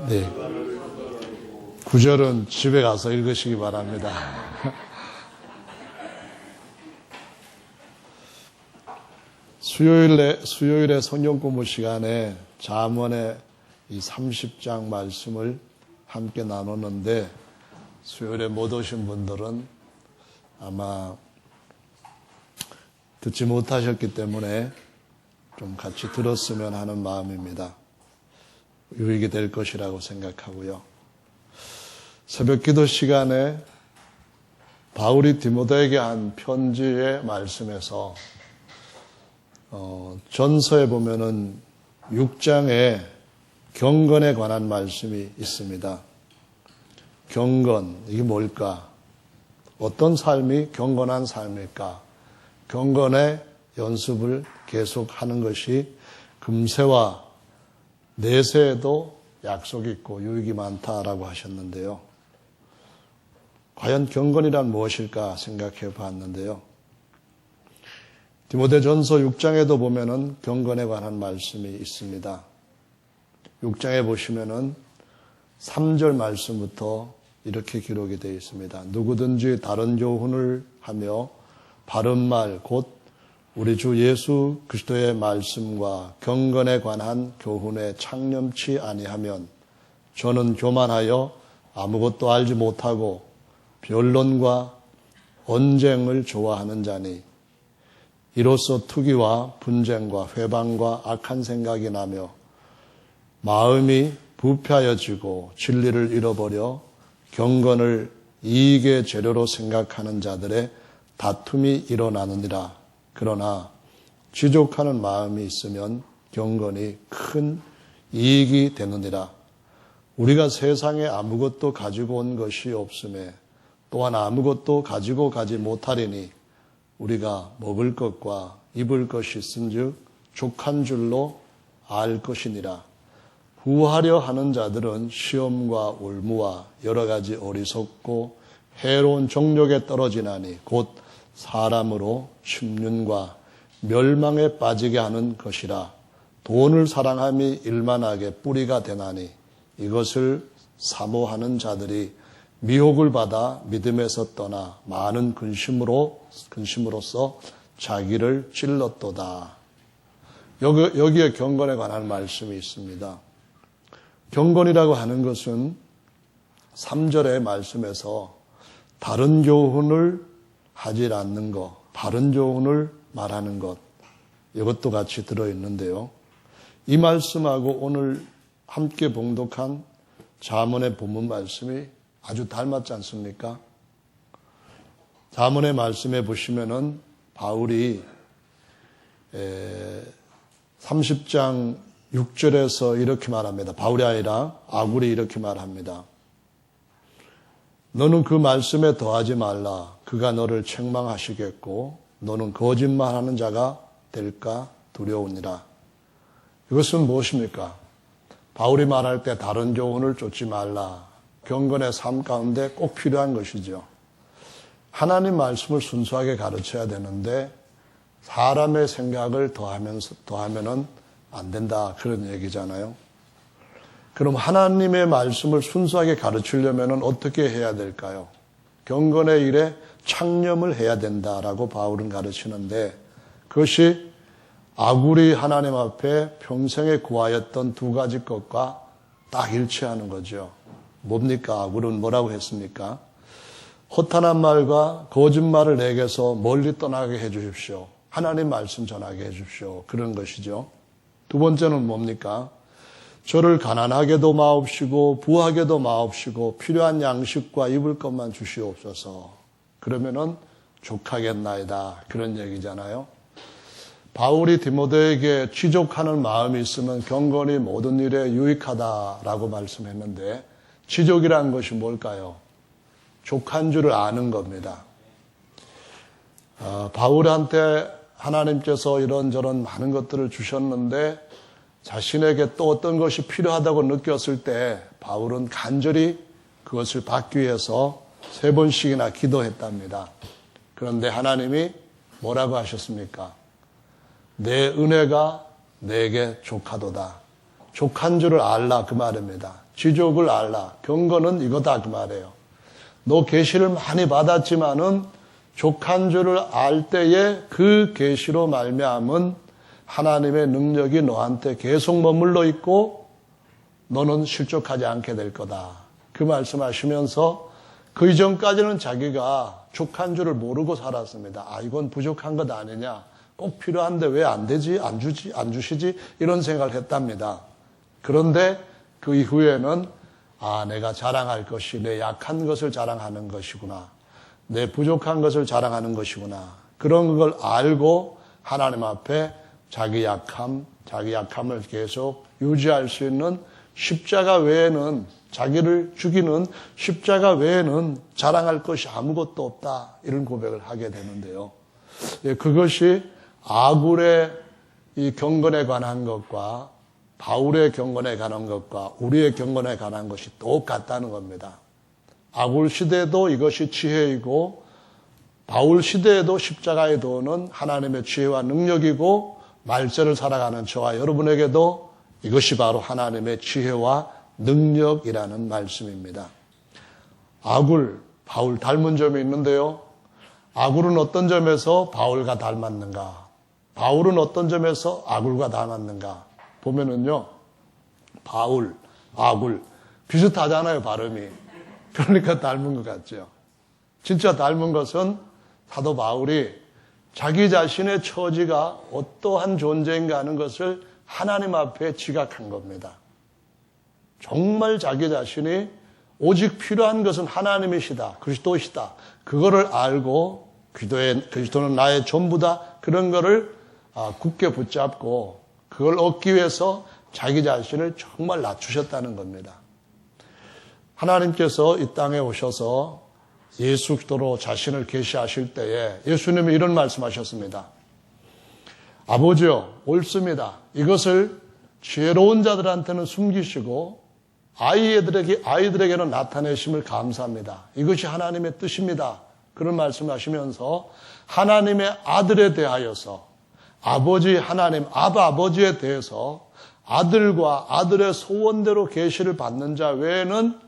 네. 구절은 집에 가서 읽으시기 바랍니다. 수요일에 성경 공부 시간에 잠언의 이 30장 말씀을 함께 나눴는데 수요일에 못 오신 분들은 아마 듣지 못하셨기 때문에 좀 같이 들었으면 하는 마음입니다. 유익이 될 것이라고 생각하고요. 새벽 기도 시간에 바울이 디모데에게 한 편지의 말씀에서 전서에 보면은 6장에 경건에 관한 말씀이 있습니다. 경건, 이게 뭘까? 어떤 삶이 경건한 삶일까? 경건의 연습을 계속하는 것이 금세와 내세에도 약속이 있고 유익이 많다라고 하셨는데요. 과연 경건이란 무엇일까 생각해 봤는데요. 디모데전서 6장에도 보면은 경건에 관한 말씀이 있습니다. 6장에 보시면은 3절 말씀부터 이렇게 기록이 되어 있습니다. 누구든지 다른 교훈을 하며 바른 말 곧 우리 주 예수 그리스도의 말씀과 경건에 관한 교훈에 창념치 아니하면 저는 교만하여 아무것도 알지 못하고 변론과 언쟁을 좋아하는 자니 이로써 투기와 분쟁과 회방과 악한 생각이 나며 마음이 부패하여지고 진리를 잃어버려 경건을 이익의 재료로 생각하는 자들의 다툼이 일어나느니라. 그러나 지족하는 마음이 있으면 경건이 큰 이익이 되느니라. 우리가 세상에 아무것도 가지고 온 것이 없음에 또한 아무것도 가지고 가지 못하리니 우리가 먹을 것과 입을 것이 있은즉 족한 줄로 알 것이니라. 후하려 하는 자들은 시험과 올무와 여러 가지 어리석고 해로운 정욕에 떨어지나니 곧 사람으로 심륜과 멸망에 빠지게 하는 것이라. 돈을 사랑함이 일만하게 뿌리가 되나니 이것을 사모하는 자들이 미혹을 받아 믿음에서 떠나 많은 근심으로써 자기를 찔렀도다. 여기에 경건에 관한 말씀이 있습니다. 경건이라고 하는 것은 3절의 말씀에서 다른 교훈을 하지 않는 것, 바른 교훈을 말하는 것, 이것도 같이 들어있는데요. 이 말씀하고 오늘 함께 봉독한 잠언의 본문 말씀이 아주 닮았지 않습니까? 잠언의 말씀에 보시면은 바울이 30장 6절에서 이렇게 말합니다. 바울이 아니라 아굴이 이렇게 말합니다. 너는 그 말씀에 더하지 말라. 그가 너를 책망하시겠고 너는 거짓말하는 자가 될까 두려우니라. 이것은 무엇입니까? 바울이 말할 때 다른 교훈을 쫓지 말라. 경건의 삶 가운데 꼭 필요한 것이죠. 하나님 말씀을 순수하게 가르쳐야 되는데 사람의 생각을 더하면은 안 된다. 그런 얘기잖아요. 그럼 하나님의 말씀을 순수하게 가르치려면 어떻게 해야 될까요? 경건의 일에 창념을 해야 된다라고 바울은 가르치는데 그것이 아굴이 하나님 앞에 평생에 구하였던 두 가지 것과 딱 일치하는 거죠. 뭡니까? 아굴은 뭐라고 했습니까? 허탄한 말과 거짓말을 내게서 멀리 떠나게 해 주십시오. 하나님 말씀 전하게 해 주십시오. 그런 것이죠. 두 번째는 뭡니까? 저를 가난하게도 마옵시고 부하게도 마옵시고 필요한 양식과 입을 것만 주시옵소서. 그러면은 족하겠나이다. 그런 얘기잖아요. 바울이 디모데에게 지족하는 마음이 있으면 경건이 모든 일에 유익하다라고 말씀했는데 지족이라는 것이 뭘까요? 족한 줄을 아는 겁니다. 바울한테 하나님께서 이런저런 많은 것들을 주셨는데 자신에게 또 어떤 것이 필요하다고 느꼈을 때 바울은 간절히 그것을 받기 위해서 3번씩이나 기도했답니다. 그런데 하나님이 뭐라고 하셨습니까? 내 은혜가 내게 족하도다. 족한 줄을 알라 그 말입니다. 지족을 알라. 경건은 이거다 그 말이에요. 너 계시를 많이 받았지만은 족한 줄을 알 때에 그 계시로 말미암은 하나님의 능력이 너한테 계속 머물러 있고 너는 실족하지 않게 될 거다. 그 말씀하시면서 그 이전까지는 자기가 족한 줄을 모르고 살았습니다. 아, 이건 부족한 것 아니냐. 꼭 필요한데 왜 안 되지? 안 주시지? 이런 생각을 했답니다. 그런데 그 이후에는 아, 내가 자랑할 것이 내 약한 것을 자랑하는 것이구나. 내 부족한 것을 자랑하는 것이구나. 그런 걸 알고 하나님 앞에 자기 약함을 계속 유지할 수 있는 십자가 외에는 자기를 죽이는 십자가 외에는 자랑할 것이 아무것도 없다. 이런 고백을 하게 되는데요. 그것이 아굴의 이 경건에 관한 것과 바울의 경건에 관한 것과 우리의 경건에 관한 것이 똑같다는 겁니다. 아굴 시대도 이것이 지혜이고 바울 시대에도 십자가의 도는 하나님의 지혜와 능력이고 말세를 살아가는 저와 여러분에게도 이것이 바로 하나님의 지혜와 능력이라는 말씀입니다. 아굴, 바울 닮은 점이 있는데요. 아굴은 어떤 점에서 바울과 닮았는가? 바울은 어떤 점에서 아굴과 닮았는가? 보면은요, 바울, 아굴 비슷하잖아요, 발음이. 그러니까 닮은 것 같죠. 진짜 닮은 것은 사도 바울이 자기 자신의 처지가 어떠한 존재인가 하는 것을 하나님 앞에 지각한 겁니다. 정말 자기 자신이 오직 필요한 것은 하나님이시다, 그리스도시다. 그거를 알고 그리스도는 나의 전부다. 그런 거를 굳게 붙잡고 그걸 얻기 위해서 자기 자신을 정말 낮추셨다는 겁니다. 하나님께서 이 땅에 오셔서 예수 그리스도로 자신을 계시하실 때에 예수님이 이런 말씀하셨습니다. 아버지요, 옳습니다. 이것을 지혜로운 자들한테는 숨기시고 아이들에게는 나타내심을 감사합니다. 이것이 하나님의 뜻입니다. 그런 말씀하시면서 하나님의 아들에 대하여서 아버지 하나님, 아버지에 대해서 아들과 아들의 소원대로 계시를 받는 자 외에는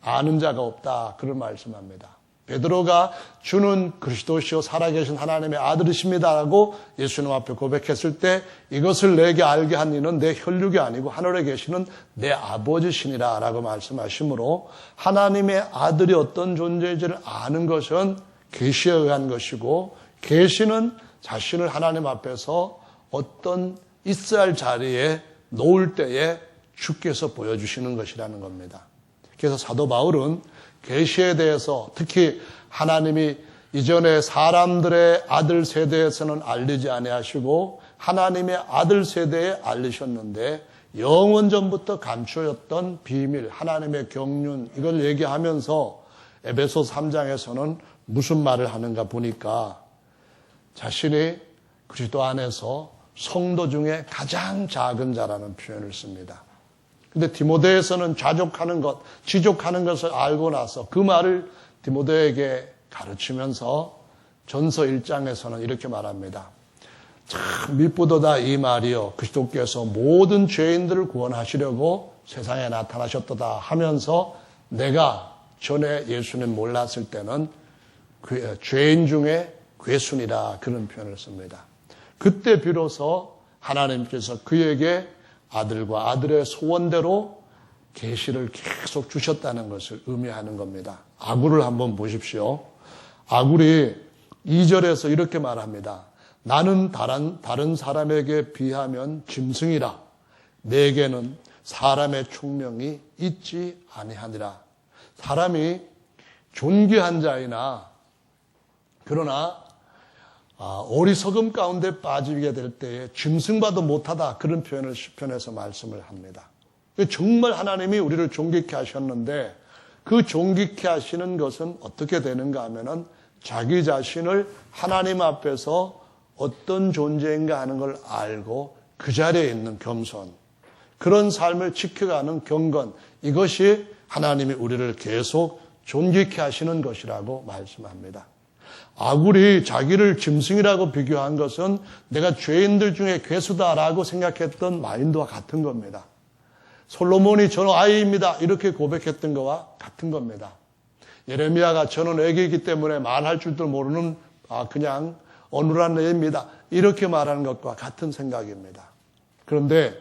아는 자가 없다. 그런 말씀합니다. 베드로가 주는 그리스도시요 살아계신 하나님의 아들이십니다라고 예수님 앞에 고백했을 때 이것을 내게 알게 한 이는 내 혈육이 아니고 하늘에 계시는 내 아버지시니라 라고 말씀하시므로 하나님의 아들이 어떤 존재인지를 아는 것은 계시에 의한 것이고 계시는 자신을 하나님 앞에서 어떤 있어야 할 자리에 놓을 때에 주께서 보여주시는 것이라는 겁니다. 그래서 사도 바울은 계시에 대해서 특히 하나님이 이전에 사람들의 아들 세대에서는 알리지 아니하시고 하나님의 아들 세대에 알리셨는데 영원 전부터 감추었던 비밀, 하나님의 경륜 이걸 얘기하면서 에베소 3장에서는 무슨 말을 하는가 보니까 자신이 그리스도 안에서 성도 중에 가장 작은 자라는 표현을 씁니다. 근데 디모데에서는 자족하는 것, 지족하는 것을 알고 나서 그 말을 디모데에게 가르치면서 전서 1장에서는 이렇게 말합니다. 참 미쁘도다 이 말이요. 그리스도께서 모든 죄인들을 구원하시려고 세상에 나타나셨도다 하면서 내가 전에 예수님 몰랐을 때는 죄인 중에 괴순이라 그런 표현을 씁니다. 그때 비로소 하나님께서 그에게 아들과 아들의 소원대로 계시를 계속 주셨다는 것을 의미하는 겁니다. 아굴을 한번 보십시오. 아굴이 2절에서 이렇게 말합니다. 나는 다른 사람에게 비하면 짐승이라 내게는 사람의 총명이 있지 아니하니라. 사람이 존귀한 자이나 그러나 어리석음 가운데 빠지게 될 때에 짐승봐도 못하다 그런 표현을 시편에서 말씀을 합니다. 정말 하나님이 우리를 존귀케 하셨는데 그 존귀케 하시는 것은 어떻게 되는가 하면은 자기 자신을 하나님 앞에서 어떤 존재인가 하는 걸 알고 그 자리에 있는 겸손, 그런 삶을 지켜가는 경건, 이것이 하나님이 우리를 계속 존귀케 하시는 것이라고 말씀합니다. 아굴이 자기를 짐승이라고 비교한 것은 내가 죄인들 중에 괴수다라고 생각했던 마인드와 같은 겁니다. 솔로몬이 저는 아이입니다. 이렇게 고백했던 것과 같은 겁니다. 예레미야가 저는 애기이기 때문에 말할 줄도 모르는 그냥 어눌한 애입니다. 이렇게 말하는 것과 같은 생각입니다. 그런데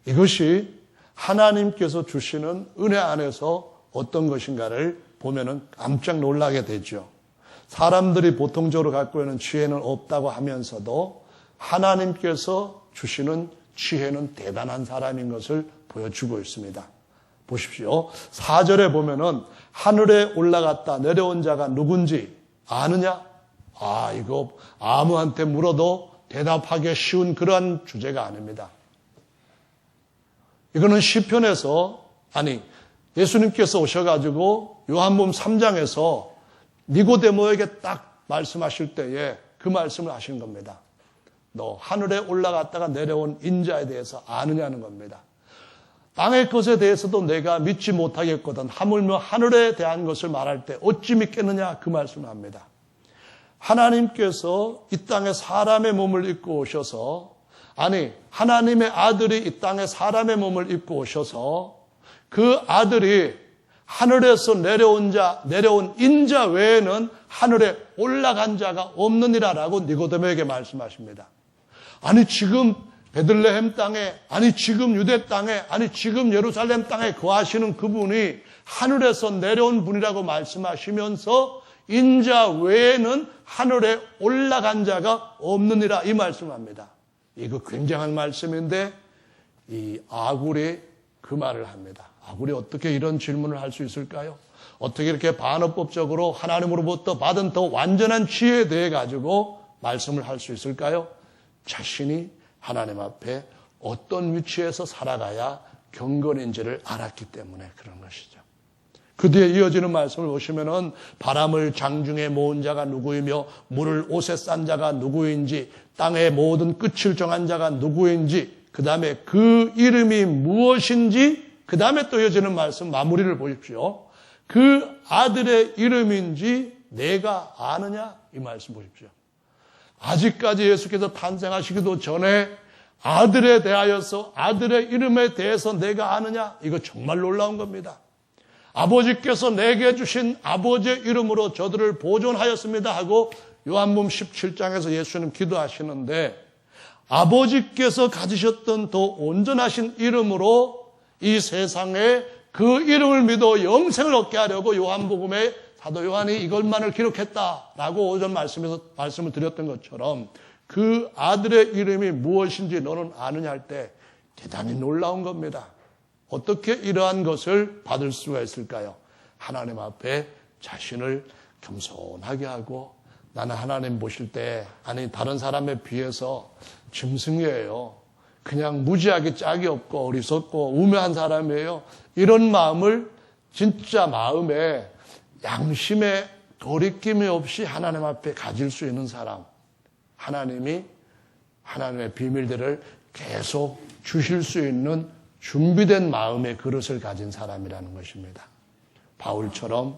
이것이 하나님께서 주시는 은혜 안에서 어떤 것인가를 보면은 깜짝 놀라게 되죠. 사람들이 보통적으로 갖고 있는 지혜는 없다고 하면서도 하나님께서 주시는 지혜는 대단한 사람인 것을 보여주고 있습니다. 보십시오. 4절에 보면은 하늘에 올라갔다 내려온 자가 누군지 아느냐? 이거 아무한테 물어도 대답하기 쉬운 그러한 주제가 아닙니다. 이거는 시편에서 예수님께서 오셔가지고 요한복음 3장에서 니고데모에게 딱 말씀하실 때에 그 말씀을 하신 겁니다. 너 하늘에 올라갔다가 내려온 인자에 대해서 아느냐는 겁니다. 땅의 것에 대해서도 내가 믿지 못하겠거든 하물며 하늘에 대한 것을 말할 때 어찌 믿겠느냐 그 말씀을 합니다. 하나님께서 이 땅에 사람의 몸을 입고 오셔서 하나님의 아들이 이 땅에 사람의 몸을 입고 오셔서 그 아들이 하늘에서 내려온 인자 외에는 하늘에 올라간 자가 없느니라라고 니고데모에게 말씀하십니다. 지금 베들레헴 땅에, 지금 유대 땅에, 지금 예루살렘 땅에 거하시는 그분이 하늘에서 내려온 분이라고 말씀하시면서 인자 외에는 하늘에 올라간 자가 없느니라 이 말씀합니다. 이거 굉장한 말씀인데 이 아굴이 그 말을 합니다. 아굴이 어떻게 이런 질문을 할 수 있을까요? 어떻게 이렇게 반어법적으로 하나님으로부터 받은 더 완전한 지혜에 대해 가지고 말씀을 할 수 있을까요? 자신이 하나님 앞에 어떤 위치에서 살아가야 경건인지를 알았기 때문에 그런 것이죠. 그 뒤에 이어지는 말씀을 보시면은 바람을 장중에 모은 자가 누구이며 물을 옷에 싼 자가 누구인지 땅의 모든 끝을 정한 자가 누구인지 그 다음에 그 이름이 무엇인지 그 다음에 또 이어지는 말씀 마무리를 보십시오. 그 아들의 이름인지 내가 아느냐 이 말씀 보십시오. 아직까지 예수께서 탄생하시기도 전에 아들에 대하여서 아들의 이름에 대해서 내가 아느냐 이거 정말 놀라운 겁니다. 아버지께서 내게 주신 아버지의 이름으로 저들을 보존하였습니다 하고 요한복음 17장에서 예수님 기도하시는데 아버지께서 가지셨던 더 온전하신 이름으로 이 세상에 그 이름을 믿어 영생을 얻게 하려고 요한복음에 사도 요한이 이것만을 기록했다라고 오전 말씀에서 말씀을 드렸던 것처럼 그 아들의 이름이 무엇인지 너는 아느냐 할 때 대단히 놀라운 겁니다. 어떻게 이러한 것을 받을 수가 있을까요? 하나님 앞에 자신을 겸손하게 하고 나는 하나님 보실 때 다른 사람에 비해서 짐승이에요. 그냥 무지하게 짝이 없고 어리석고 우매한 사람이에요. 이런 마음을 진짜 마음에 양심에 거리낌이 없이 하나님 앞에 가질 수 있는 사람. 하나님이 하나님의 비밀들을 계속 주실 수 있는 준비된 마음의 그릇을 가진 사람이라는 것입니다. 바울처럼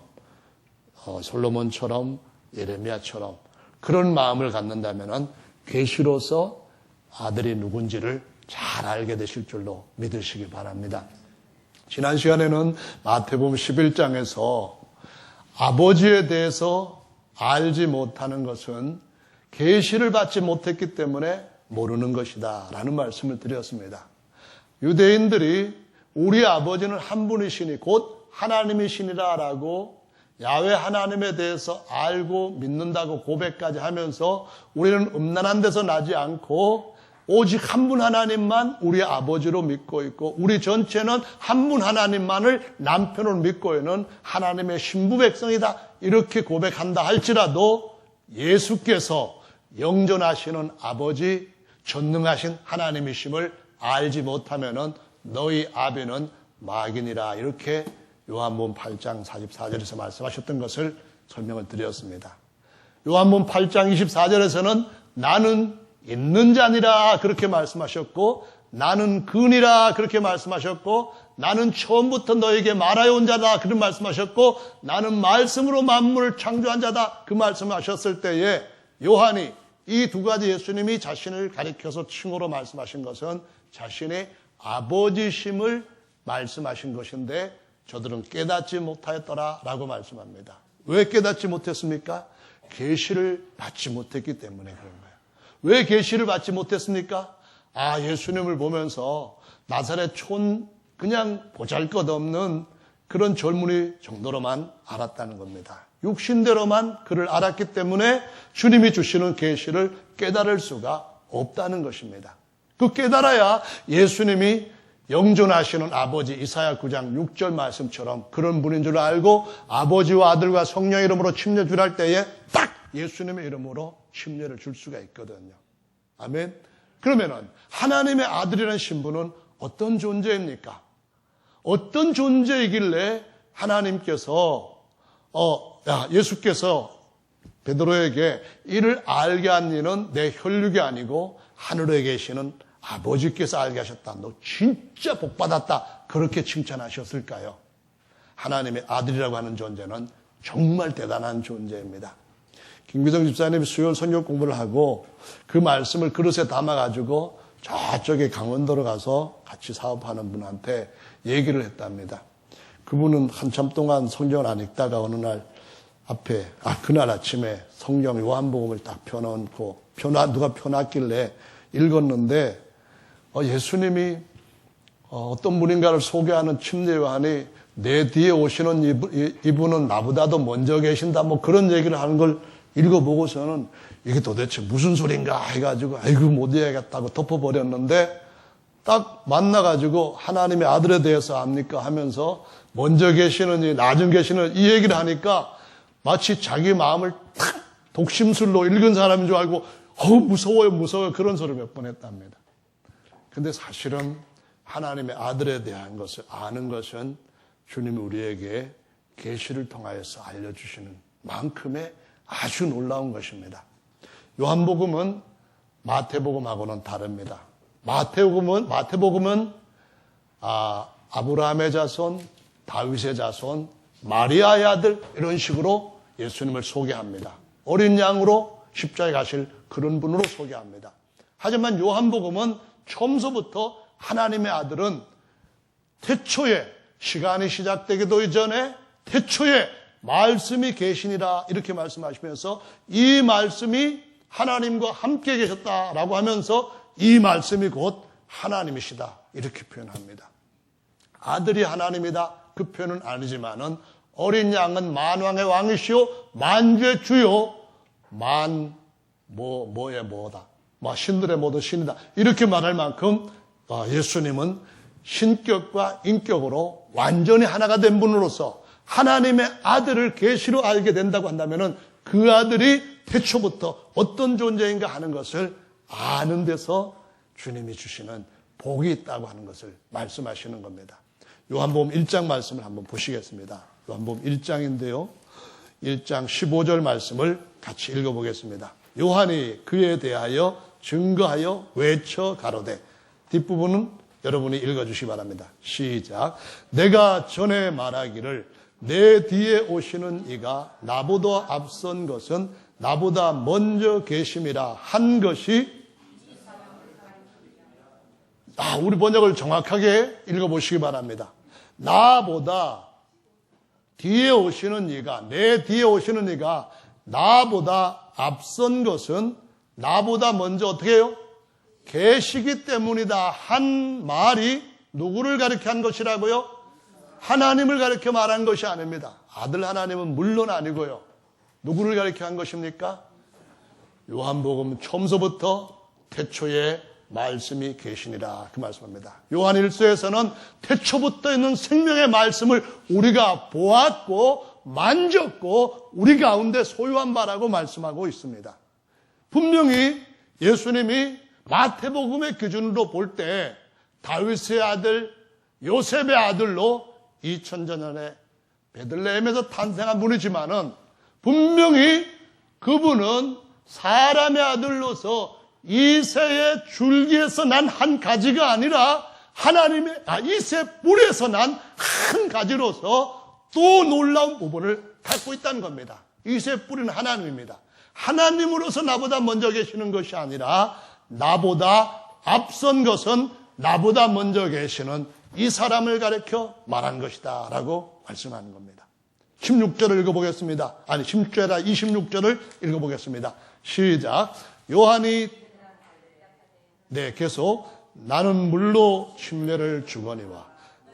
솔로몬처럼 예레미야처럼 그런 마음을 갖는다면 계시로서 아들이 누군지를 잘 알게 되실 줄로 믿으시기 바랍니다. 지난 시간에는 마태복음 11장에서 아버지에 대해서 알지 못하는 것은 계시를 받지 못했기 때문에 모르는 것이다 라는 말씀을 드렸습니다. 유대인들이 우리 아버지는 한 분이시니 곧 하나님이시니라 라고 야훼 하나님에 대해서 알고 믿는다고 고백까지 하면서 우리는 음란한 데서 나지 않고 오직 한 분 하나님만 우리 아버지로 믿고 있고 우리 전체는 한 분 하나님만을 남편으로 믿고 있는 하나님의 신부 백성이다 이렇게 고백한다 할지라도 예수께서 영존하시는 아버지 전능하신 하나님이심을 알지 못하면은 너희 아비는 마귀니라 이렇게 요한복음 8장 44절에서 말씀하셨던 것을 설명을 드렸습니다. 요한복음 8장 24절에서는 나는 있는 자니라 그렇게 말씀하셨고 나는 근이라 그렇게 말씀하셨고 나는 처음부터 너에게 말하여 온 자다 그런 말씀하셨고 나는 말씀으로 만물을 창조한 자다 그 말씀하셨을 때에 요한이 이 두 가지 예수님이 자신을 가리켜서 칭호로 말씀하신 것은 자신의 아버지심을 말씀하신 것인데 저들은 깨닫지 못하였더라 라고 말씀합니다. 왜 깨닫지 못했습니까? 계시를 받지 못했기 때문에 그런 거예요. 왜 계시를 받지 못했습니까? 예수님을 보면서 나사렛 촌 그냥 보잘것없는 그런 젊은이 정도로만 알았다는 겁니다. 육신대로만 그를 알았기 때문에 주님이 주시는 계시를 깨달을 수가 없다는 것입니다. 그 깨달아야 예수님이 영존하시는 아버지 이사야 9장 6절 말씀처럼 그런 분인 줄 알고 아버지와 아들과 성령의 이름으로 침례 주할 때에 딱 예수님의 이름으로 침례를 줄 수가 있거든요. 아멘. 그러면은 하나님의 아들이라는 신분은 어떤 존재입니까? 어떤 존재이길래 하나님께서 예수께서 베드로에게 이를 알게 한 이는 내 혈육이 아니고 하늘에 계시는 아버지께서 알게 하셨다. 너 진짜 복받았다. 그렇게 칭찬하셨을까요? 하나님의 아들이라고 하는 존재는 정말 대단한 존재입니다. 김기정 집사님이 수요일 성경 공부를 하고 그 말씀을 그릇에 담아가지고 저쪽에 강원도로 가서 같이 사업하는 분한테 얘기를 했답니다. 그분은 한참 동안 성경을 안 읽다가 어느 날 앞에 그날 아침에 성경 요한복음을 딱 펴놓고 누가 펴놨길래 읽었는데 예수님이 어떤 분인가를 소개하는 침례 요한이 내 뒤에 오시는 이분은 나보다도 먼저 계신다 뭐 그런 얘기를 하는 걸 읽어보고서는 이게 도대체 무슨 소린가 해가지고 아이고 못 이해하겠다고 덮어버렸는데 딱 만나가지고 하나님의 아들에 대해서 압니까 하면서 먼저 계시는지 나중 계시는 이 얘기를 하니까 마치 자기 마음을 탁 독심술로 읽은 사람인 줄 알고 무서워요 그런 소리를 몇 번 했답니다. 근데 사실은 하나님의 아들에 대한 것을 아는 것은 주님이 우리에게 계시를 통하여서 알려주시는 만큼의 아주 놀라운 것입니다. 요한복음은 마태복음하고는 다릅니다. 마태복음은 아브라함의 자손, 다윗의 자손, 마리아의 아들 이런 식으로 예수님을 소개합니다. 어린 양으로 십자가에 가실 그런 분으로 소개합니다. 하지만 요한복음은 처음서부터 하나님의 아들은 태초에 시간이 시작되기도 이전에 태초에 말씀이 계시니라 이렇게 말씀하시면서 이 말씀이 하나님과 함께 계셨다라고 하면서 이 말씀이 곧 하나님이시다 이렇게 표현합니다. 아들이 하나님이다 그 표현은 아니지만은 어린 양은 만왕의 왕이시오 만주의 주요 뭐다 신들의 모든 신이다 이렇게 말할 만큼 예수님은 신격과 인격으로 완전히 하나가 된 분으로서 하나님의 아들을 계시로 알게 된다고 한다면은 그 아들이 태초부터 어떤 존재인가 하는 것을 아는 데서 주님이 주시는 복이 있다고 하는 것을 말씀하시는 겁니다. 요한복음 1장 말씀을 한번 보시겠습니다. 요한복음 1장인데요. 1장 15절 말씀을 같이 읽어보겠습니다. 요한이 그에 대하여 증거하여 외쳐 가로되 뒷부분은 여러분이 읽어주시기 바랍니다. 시작. 내가 전에 말하기를 내 뒤에 오시는 이가 나보다 앞선 것은 나보다 먼저 계심이라 한 것이 우리 번역을 정확하게 읽어보시기 바랍니다. 나보다 뒤에 오시는 이가 내 뒤에 오시는 이가 나보다 앞선 것은 나보다 먼저 어떻게 해요? 계시기 때문이다 한 말이 누구를 가리켜 한 것이라고요? 하나님을 가리켜 말한 것이 아닙니다. 아들 하나님은 물론 아니고요. 누구를 가리켜 한 것입니까? 요한복음 처음서부터 태초에 말씀이 계시니라 그 말씀입니다. 요한 1서에서는 태초부터 있는 생명의 말씀을 우리가 보았고 만졌고 우리 가운데 소유한 바라고 말씀하고 있습니다. 분명히 예수님이 마태복음의 기준으로 볼 때 다윗의 아들 요셉의 아들로 2000년 전에 베들레헴에서 탄생한 분이지만은 분명히 그분은 사람의 아들로서 이새의 줄기에서 난 한 가지가 아니라 하나님의 이새 뿔에서 난 한 가지로서 또 놀라운 부분을 갖고 있다는 겁니다. 이새 뿔은 하나님입니다. 하나님으로서 나보다 먼저 계시는 것이 아니라 나보다 앞선 것은 나보다 먼저 계시는 이 사람을 가리켜 말한 것이다 라고 말씀하는 겁니다. 16절을 읽어보겠습니다. 아니 10절이라 26절을 읽어보겠습니다. 시작. 요한이 계속 나는 물로 침례를 주거니와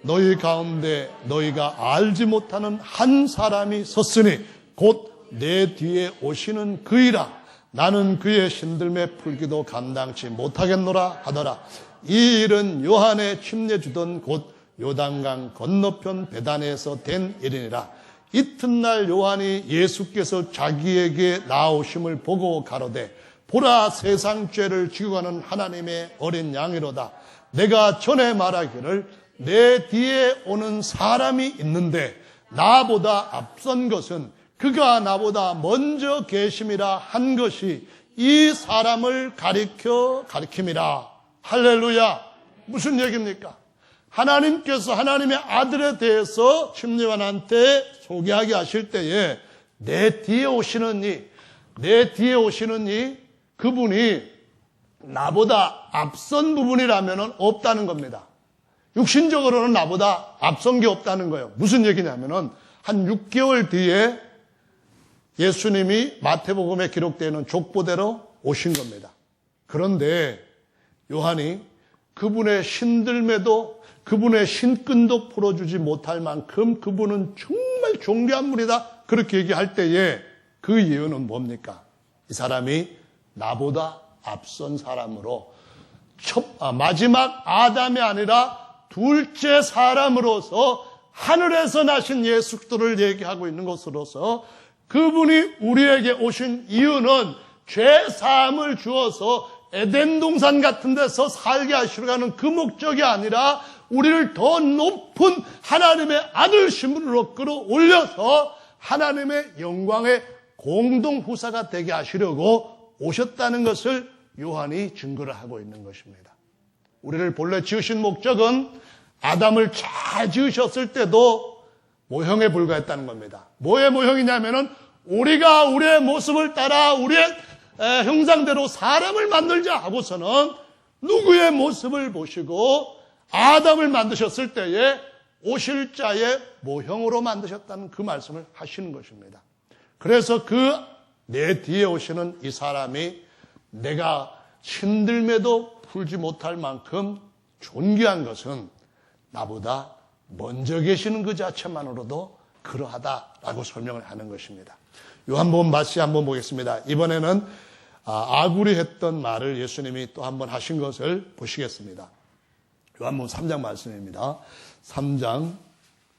너희 가운데 너희가 알지 못하는 한 사람이 섰으니 곧 내 뒤에 오시는 그이라. 나는 그의 신들매 풀기도 감당치 못하겠노라 하더라. 이 일은 요한의 침례 주던 곳 요단강 건너편 베다니에서 된 일이니라. 이튿날 요한이 예수께서 자기에게 나오심을 보고 가로되 보라, 세상 죄를 지고 가는 하나님의 어린 양이로다. 내가 전에 말하기를 내 뒤에 오는 사람이 있는데 나보다 앞선 것은 그가 나보다 먼저 계심이라 한 것이 이 사람을 가리킴이라. 할렐루야. 무슨 얘기입니까? 하나님께서 하나님의 아들에 대해서 침례요한한테 소개하게 하실 때에 내 뒤에 오시는 이 그분이 나보다 앞선 부분이라면 없다는 겁니다. 육신적으로는 나보다 앞선 게 없다는 거예요. 무슨 얘기냐면은 한 6개월 뒤에 예수님이 마태복음에 기록되어 있는 족보대로 오신 겁니다. 그런데 요한이 그분의 신들매도 그분의 신끈도 풀어주지 못할 만큼 그분은 정말 존귀한 분이다. 그렇게 얘기할 때에 그 이유는 뭡니까? 이 사람이 나보다 앞선 사람으로 마지막 아담이 아니라 둘째 사람으로서 하늘에서 나신 예수 그리스도를 얘기하고 있는 것으로서 그분이 우리에게 오신 이유는 죄 사함을 주어서 에덴 동산 같은 데서 살게 하시려고 하는 그 목적이 아니라 우리를 더 높은 하나님의 아들 신분으로 끌어올려서 하나님의 영광의 공동 후사가 되게 하시려고 오셨다는 것을 요한이 증거를 하고 있는 것입니다. 우리를 본래 지으신 목적은 아담을 잘 지으셨을 때도 모형에 불과했다는 겁니다. 뭐의 모형이냐면은 우리가 우리의 모습을 따라 우리의 형상대로 사람을 만들자 하고서는 누구의 모습을 보시고 아담을 만드셨을 때에 오실 자의 모형으로 만드셨다는 그 말씀을 하시는 것입니다. 그래서 그 내 뒤에 오시는 이 사람이 내가 신들매도 풀지 못할 만큼 존귀한 것은 나보다 먼저 계시는 그 자체만으로도 그러하다라고 설명을 하는 것입니다. 요한복음 다시 한번 보겠습니다. 이번에는 아굴이 했던 말을 예수님이 또 한번 하신 것을 보시겠습니다. 요한복음 3장 말씀입니다. 3장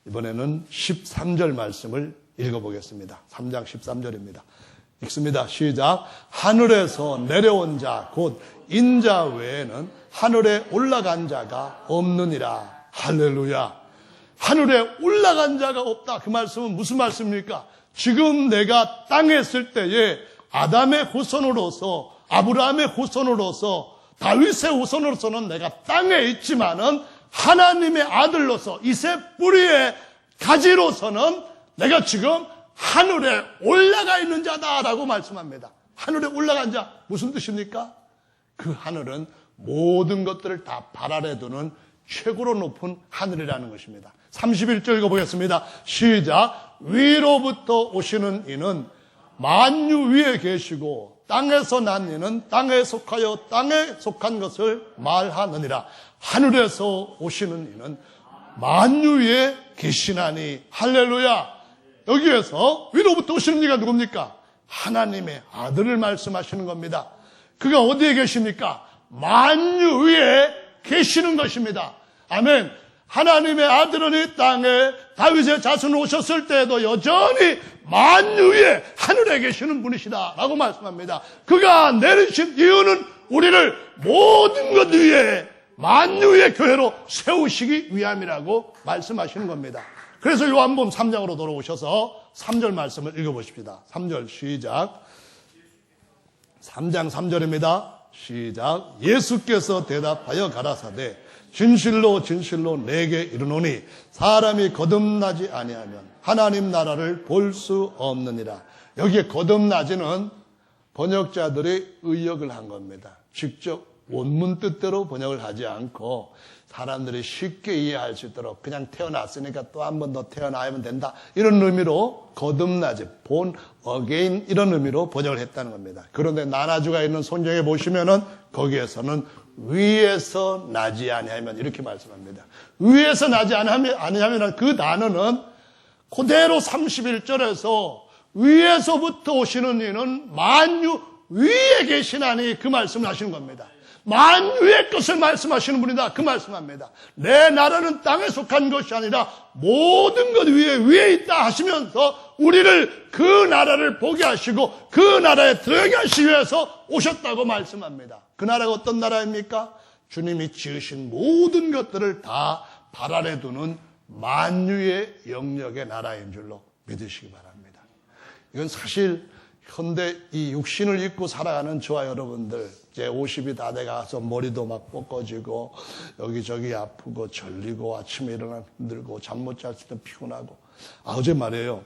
이번에는 13절 말씀을 읽어보겠습니다. 3장 13절입니다. 읽습니다. 시작. 하늘에서 내려온 자 곧 인자 외에는 하늘에 올라간 자가 없느니라. 할렐루야. 하늘에 올라간 자가 없다. 그 말씀은 무슨 말씀입니까? 지금 내가 땅에 있을 때에 아담의 후손으로서 아브라함의 후손으로서 다윗의 후손으로서는 내가 땅에 있지만은 하나님의 아들로서 이세 뿌리의 가지로서는 내가 지금 하늘에 올라가 있는 자다라고 말씀합니다. 하늘에 올라간 자 무슨 뜻입니까? 그 하늘은 모든 것들을 다 발 아래 두는 최고로 높은 하늘이라는 것입니다. 31절 읽어보겠습니다. 시작. 위로부터 오시는 이는 만유 위에 계시고 땅에서 난 이는 땅에 속하여 땅에 속한 것을 말하느니라. 하늘에서 오시는 이는 만유 위에 계시나니. 할렐루야. 여기에서 위로부터 오시는 이가 누굽니까? 하나님의 아들을 말씀하시는 겁니다. 그가 어디에 계십니까? 만유 위에 계시는 것입니다. 아멘. 하나님의 아들은 이 땅에 다윗의 자손으로 오셨을 때에도 여전히 만유 위에 하늘에 계시는 분이시다 라고 말씀합니다. 그가 내리신 이유는 우리를 모든 것 위에 만유 위의 교회로 세우시기 위함이라고 말씀하시는 겁니다. 그래서 요한복음 3장으로 돌아오셔서 3절 말씀을 읽어보십시다. 3절 시작. 3장 3절입니다. 시작. 예수께서 대답하여 가라사대 진실로 진실로 내게 이르노니 사람이 거듭나지 아니하면 하나님 나라를 볼 수 없느니라. 여기에 거듭나지는 번역자들이 의역을 한 겁니다. 직접 원문 뜻대로 번역을 하지 않고 사람들이 쉽게 이해할 수 있도록 그냥 태어났으니까 또 한 번 더 태어나면 된다. 이런 의미로 거듭나지, born again 이런 의미로 번역을 했다는 겁니다. 그런데 나나주가 있는 성경에 보시면은 거기에서는 위에서 나지 아니하면 이렇게 말씀합니다. 위에서 나지 아니하면 그 단어는 그대로 31절에서 위에서부터 오시는 이는 만유 위에 계시나니 그 말씀을 하시는 겁니다. 만유의 것을 말씀하시는 분이다. 그 말씀합니다. 내 나라는 땅에 속한 것이 아니라 모든 것 위에 있다 하시면서 우리를 그 나라를 보게 하시고 그 나라에 들어가게 하시기 위해서 오셨다고 말씀합니다. 그 나라가 어떤 나라입니까? 주님이 지으신 모든 것들을 다 발 아래 두는 만유의 영역의 나라인 줄로 믿으시기 바랍니다. 이건 사실 현대 이 육신을 입고 살아가는 저와 여러분들 이제 50이 다 돼가서 머리도 막 뻗어지고 여기저기 아프고 절리고 아침에 일어나면 힘들고 잠 못 잘 때 피곤하고 어제 말이에요.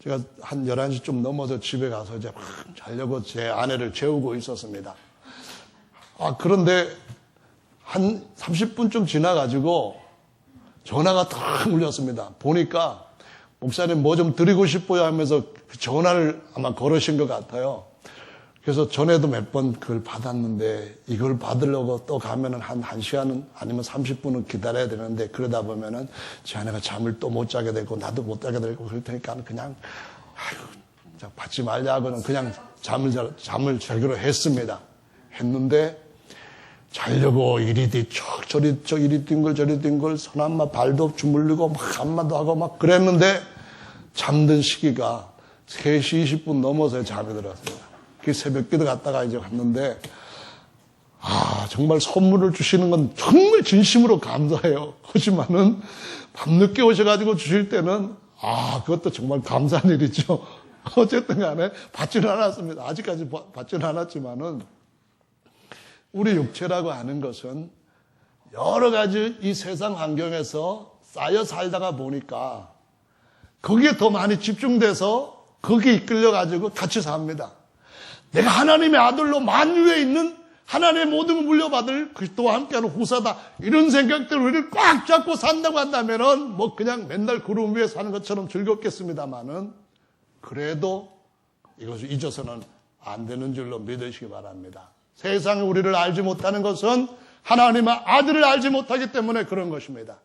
제가 한 11시 좀 넘어서 집에 가서 이제 막 자려고 제 아내를 재우고 있었습니다. 그런데 한 30분쯤 지나가지고 전화가 탁 울렸습니다. 보니까 목사님 뭐 좀 드리고 싶어요 하면서 전화를 아마 걸으신 것 같아요. 그래서 전에도 몇 번 그걸 받았는데 이걸 받으려고 또 가면은 한 1시간은 아니면 30분은 기다려야 되는데 그러다 보면은 제 아내가 잠을 또 못 자게 되고 나도 못 자게 되고 그럴 테니까 그냥 받지 말자고는 그냥 잠을 자기로 했습니다. 했는데 자려고 이리 뒤척 저리 이리 뒹굴 저리 뒹굴 손 한마 발도 주물르고 막 안마도 하고 막 그랬는데 잠든 시기가 3시 20분 넘어서 잠이 들었습니다. 그 새벽기도 갔다가 이제 갔는데 정말 선물을 주시는 건 정말 진심으로 감사해요. 하지만은 밤늦게 오셔가지고 주실 때는 그것도 정말 감사한 일이죠. 어쨌든 간에 받지는 않았습니다. 아직까지 받지는 않았지만은 우리 육체라고 하는 것은 여러 가지 이 세상 환경에서 쌓여 살다가 보니까 거기에 더 많이 집중돼서 거기에 이끌려가지고 같이 삽니다. 내가 하나님의 아들로 만유에 있는 하나님의 모든 걸 물려받을 그리스도와 함께하는 후사다. 이런 생각들을 우리를 꽉 잡고 산다고 한다면은 뭐 그냥 맨날 구름 위에 사는 것처럼 즐겁겠습니다만은 그래도 이것을 잊어서는 안 되는 줄로 믿으시기 바랍니다. 세상에 우리를 알지 못하는 것은 하나님의 아들을 알지 못하기 때문에 그런 것입니다.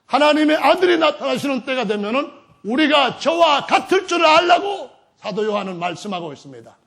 하나님의 아들이 나타나시는 때가 되면은 우리가 저와 같을 줄을 알라고 사도 요한은 말씀하고 있습니다.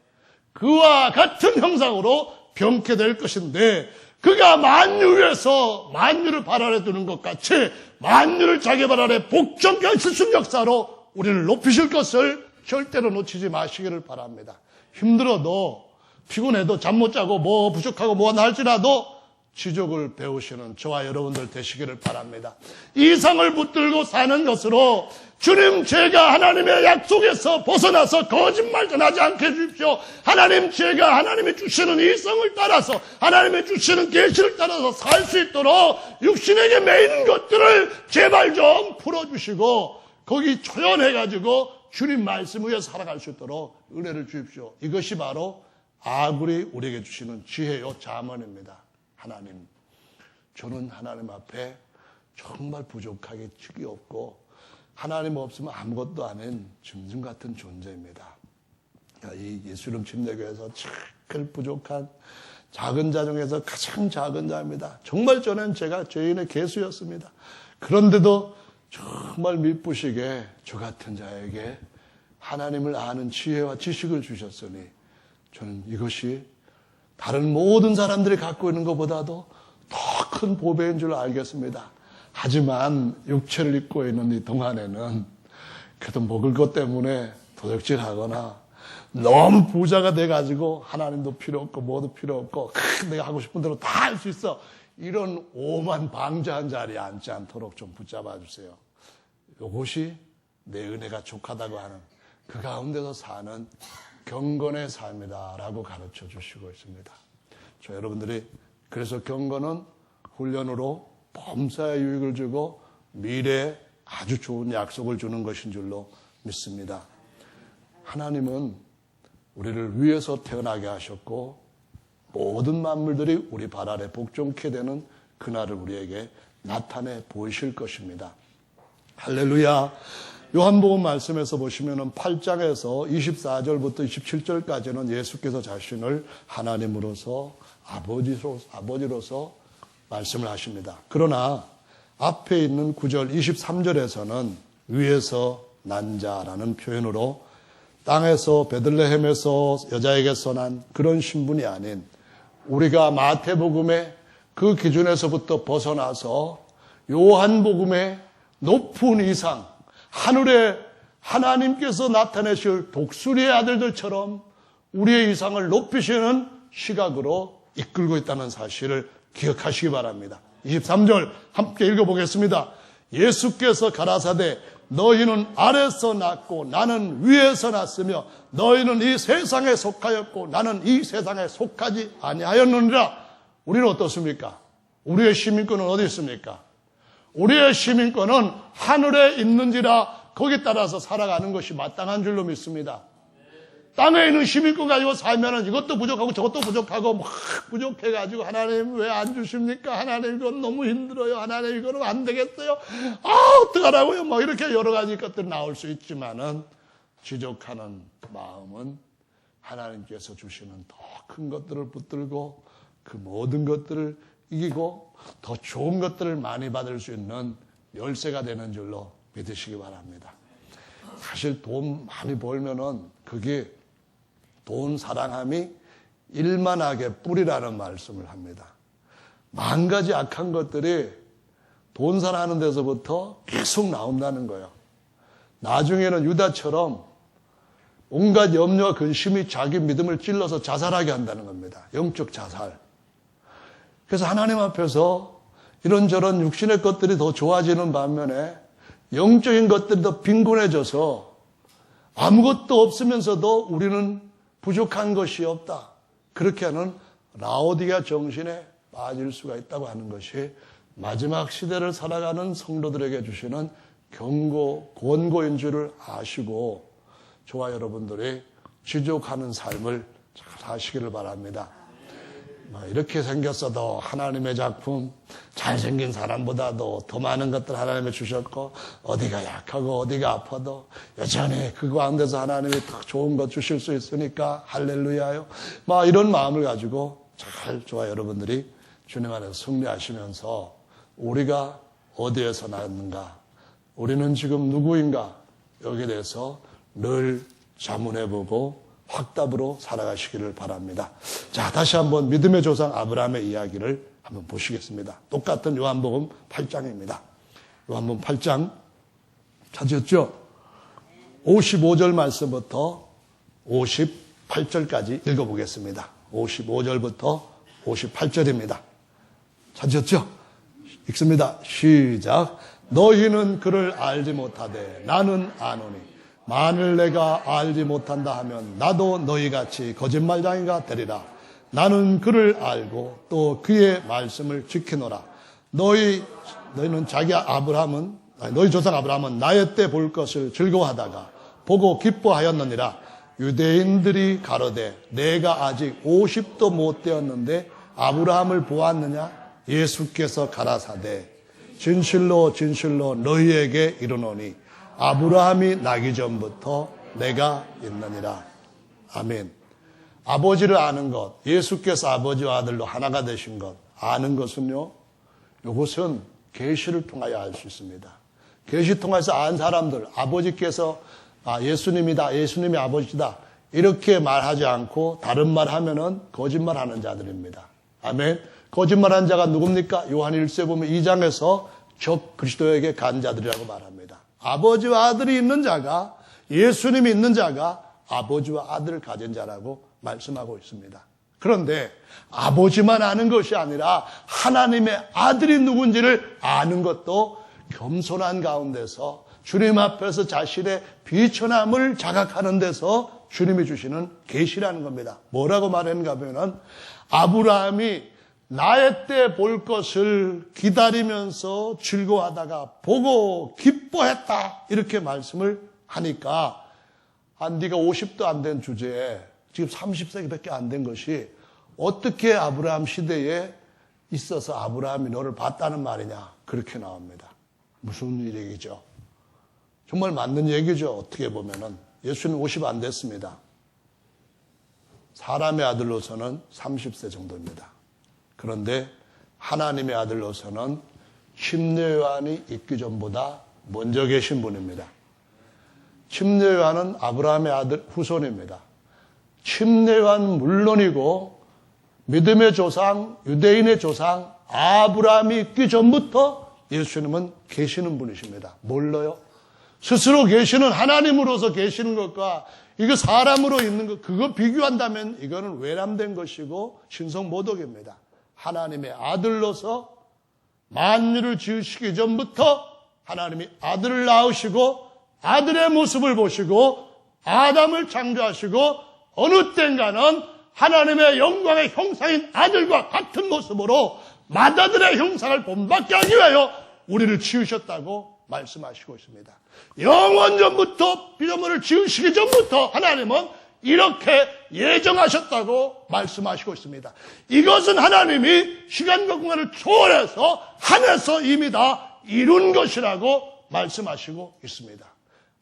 그와 같은 형상으로 병케 될 것인데 그가 만유 위에서 만유를 발 아래 두는 것 같이 만유를 자기 발 아래 복종케 하시는 역사로 우리를 높이실 것을 절대로 놓치지 마시기를 바랍니다. 힘들어도 피곤해도 잠 못 자고 뭐 부족하고 뭐 하나 할지라도 지족을 배우시는 저와 여러분들 되시기를 바랍니다. 이상을 붙들고 사는 것으로 주님 제가 하나님의 약속에서 벗어나서 거짓말 전하지 않게 해주십시오. 하나님 제가 하나님이 주시는 이성을 따라서 하나님의 주시는 계시를 따라서 살 수 있도록 육신에게 매이는 것들을 제발 좀 풀어주시고 거기 초연해가지고 주님 말씀 위에 살아갈 수 있도록 은혜를 주십시오. 이것이 바로 아굴이 우리에게 주시는 지혜요 자문입니다. 하나님, 저는 하나님 앞에 정말 부족하게 척이 없고 하나님 없으면 아무것도 아닌 짐승 같은 존재입니다. 이 예수님 침례교회에서 제일 부족한 작은 자 중에서 가장 작은 자입니다. 정말 저는 제가 죄인의 개수였습니다. 그런데도 정말 미쁘시게 저 같은 자에게 하나님을 아는 지혜와 지식을 주셨으니 저는 이것이 다른 모든 사람들이 갖고 있는 것보다도 더 큰 보배인 줄 알겠습니다. 하지만 육체를 입고 있는 이 동안에는 그래도 먹을 것 때문에 도적질하거나 너무 부자가 돼가지고 하나님도 필요 없고 뭐도 필요 없고 내가 하고 싶은 대로 다 할 수 있어. 이런 오만 방자한 자리에 앉지 않도록 좀 붙잡아 주세요. 이것이 내 은혜가 족하다고 하는 그 가운데서 사는 경건의 삶이다라고 가르쳐 주시고 있습니다. 저 여러분들이 그래서 경건은 훈련으로 범사의 유익을 주고 미래에 아주 좋은 약속을 주는 것인 줄로 믿습니다. 하나님은 우리를 위해서 태어나게 하셨고 모든 만물들이 우리 발 아래 복종케 되는 그날을 우리에게 나타내 보이실 것입니다. 할렐루야. 요한복음 말씀에서 보시면은 8장에서 24절부터 27절까지는 예수께서 자신을 하나님으로서 아버지로서 말씀을 하십니다. 그러나 앞에 있는 9절 23절에서는 위에서 난 자라는 표현으로 땅에서 베들레헴에서 여자에게서 난 그런 신분이 아닌 우리가 마태복음의 그 기준에서부터 벗어나서 요한복음의 높은 이상, 하늘에 하나님께서 나타내실 독수리의 아들들처럼 우리의 이상을 높이시는 시각으로 이끌고 있다는 사실을 기억하시기 바랍니다. 23절 함께 읽어보겠습니다. 예수께서 가라사대 너희는 아래서 났고 나는 위에서 났으며 너희는 이 세상에 속하였고 나는 이 세상에 속하지 아니하였느니라. 우리는 어떻습니까? 우리의 시민권은 어디 있습니까? 우리의 시민권은 하늘에 있는지라 거기에 따라서 살아가는 것이 마땅한 줄로 믿습니다. 땅에 있는 시민권 가지고 살면은 이것도 부족하고 저것도 부족하고 막 부족해가지고 하나님 왜 안 주십니까? 하나님 이건 너무 힘들어요. 하나님 이거는 안 되겠어요. 어떡하라고요? 뭐 이렇게 여러 가지 것들이 나올 수 있지만은 지족하는 마음은 하나님께서 주시는 더 큰 것들을 붙들고 그 모든 것들을 이기고 더 좋은 것들을 많이 받을 수 있는 열쇠가 되는 줄로 믿으시기 바랍니다. 사실 돈 많이 벌면은 그게 돈 사랑함이 일만하게 뿌리라는 말씀을 합니다. 만 가지 악한 것들이 돈 사랑하는 데서부터 계속 나온다는 거예요. 나중에는 유다처럼 온갖 염려와 근심이 자기 믿음을 찔러서 자살하게 한다는 겁니다. 영적 자살. 그래서 하나님 앞에서 이런저런 육신의 것들이 더 좋아지는 반면에 영적인 것들이 더 빈곤해져서 아무것도 없으면서도 우리는 부족한 것이 없다. 그렇게 하는 라오디게아 정신에 빠질 수가 있다고 하는 것이 마지막 시대를 살아가는 성도들에게 주시는 권고인 줄을 아시고 저와 여러분들이 지족하는 삶을 잘 하시기를 바랍니다. 이렇게 생겼어도 하나님의 작품, 잘생긴 사람보다도 더 많은 것들 하나님이 주셨고 어디가 약하고 어디가 아파도 여전히 그 가운데서 하나님이 더 좋은 것 주실 수 있으니까 할렐루야요. 이런 마음을 가지고 잘 저와 여러분들이 주님 안에서 승리하시면서 우리가 어디에서 났는가, 우리는 지금 누구인가, 여기에 대해서 늘 자문해보고 확답으로 살아가시기를 바랍니다. 자, 다시 한번 믿음의 조상 아브라함의 이야기를 한번 보시겠습니다. 똑같은 요한복음 8장입니다. 요한복음 8장 찾으셨죠? 55절 말씀부터 58절까지 읽어보겠습니다. 55절부터 58절입니다. 찾으셨죠? 읽습니다. 시작. 너희는 그를 알지 못하되 나는 아노니 만일 내가 알지 못한다 하면 나도 너희같이 거짓말장이가 되리라. 나는 그를 알고 또 그의 말씀을 지키노라. 너희는 너희 조상 아브라함은 나의 때 볼 것을 즐거워하다가 보고 기뻐하였느니라. 유대인들이 가로되 내가 아직 50도 못 되었는데 아브라함을 보았느냐? 예수께서 가라사대 진실로 진실로 너희에게 이르노니 아브라함이 나기 전부터 내가 있느니라. 아멘. 아버지를 아는 것, 예수께서 아버지와 아들로 하나가 되신 것, 아는 것은요, 이것은 계시를 통하여 알 수 있습니다. 계시 통해서 안 사람들, 아버지께서 예수님이다, 예수님이 아버지다 이렇게 말하지 않고 다른 말 하면은 거짓말하는 자들입니다. 아멘. 거짓말하는 자가 누굽니까? 요한 1세 보면 2장에서 적 그리스도에게 간 자들이라고 말합니다. 아버지와 아들이 있는 자가, 예수님이 있는 자가 아버지와 아들을 가진 자라고 말씀하고 있습니다. 그런데 아버지만 아는 것이 아니라 하나님의 아들이 누군지를 아는 것도 겸손한 가운데서 주님 앞에서 자신의 비천함을 자각하는 데서 주님이 주시는 계시라는 겁니다. 뭐라고 말했는가 하면 아브라함이 나의 때 볼 것을 기다리면서 즐거워하다가 보고 기뻐했다 이렇게 말씀을 하니까 네가 50도 안 된 주제에 지금 30세밖에 안 된 것이 어떻게 아브라함 시대에 있어서 아브라함이 너를 봤다는 말이냐? 그렇게 나옵니다. 무슨 얘기죠? 정말 맞는 얘기죠. 어떻게 보면은. 예수는 50 안 됐습니다. 사람의 아들로서는 30세 정도입니다. 그런데 하나님의 아들로서는 침례요한이 있기 전보다 먼저 계신 분입니다. 침례요한은 아브라함의 아들 후손입니다. 침례요한 물론이고 믿음의 조상, 유대인의 조상 아브라함이 있기 전부터 예수님은 계시는 분이십니다. 뭘로요? 스스로 계시는 하나님으로서 계시는 것과 이거 사람으로 있는 것, 그거 비교한다면 이거는 외람된 것이고 신성모독입니다. 하나님의 아들로서 만유를 지으시기 전부터 하나님이 아들을 낳으시고 아들의 모습을 보시고 아담을 창조하시고 어느 땐가는 하나님의 영광의 형상인 아들과 같은 모습으로 맏아들의 형상을 본받게 하기 위하여 우리를 지으셨다고 말씀하시고 있습니다. 영원 전부터 피조물을 지으시기 전부터 하나님은 이렇게 예정하셨다고 말씀하시고 있습니다. 이것은 하나님이 시간과 공간을 초월해서 하늘에서 이미 다 이룬 것이라고 말씀하시고 있습니다.